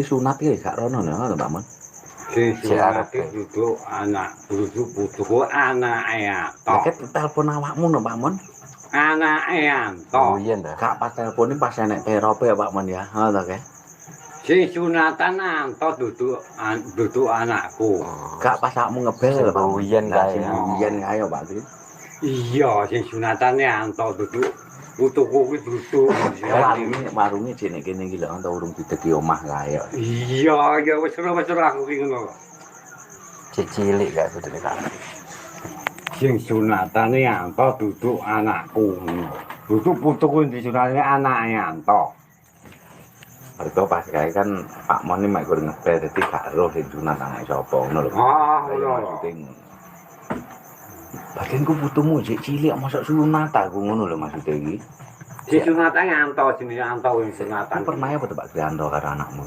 Sunat iki gak rono ngono Pak Mon. Sing sunat duduk anak duduk putuku anake Lah tok. ket telepon awakmu no Pak Mon. Anake Oh tok. iya ndak. Gak pas telepon pas enek perope ya Pak Mon ya. Ngono ke. Sing sunatan anto duduk anakku. Gak pas awakmu ngebel Sing Pak Mon. ruwiyen Lah kae. sing ruwiyen kae Pak Tri. Iya, sing sunatane anto duduk putuku kuwi duduk. Warunge jene kene iki lho ento urung dideki omah kae. Iya, ya wis ora aku ki ngono. Cek cilik gak kudune kan. Sing sunatane anto duduk anakku. Duduk putuku disunatane anake anto. Mergo pas kae kan Pak Mon iki mek kurang ngebel dadi gak roh sing sunat anake sapa ngono lho. Oh, Maksudnya bagian ku putumu cek cilik masuk sunat aku ngono lho maksudnya iki. sing sunatane anto jenenge anto sing sunatan. Pernah apa tuh Pak Krianto karo anakmu?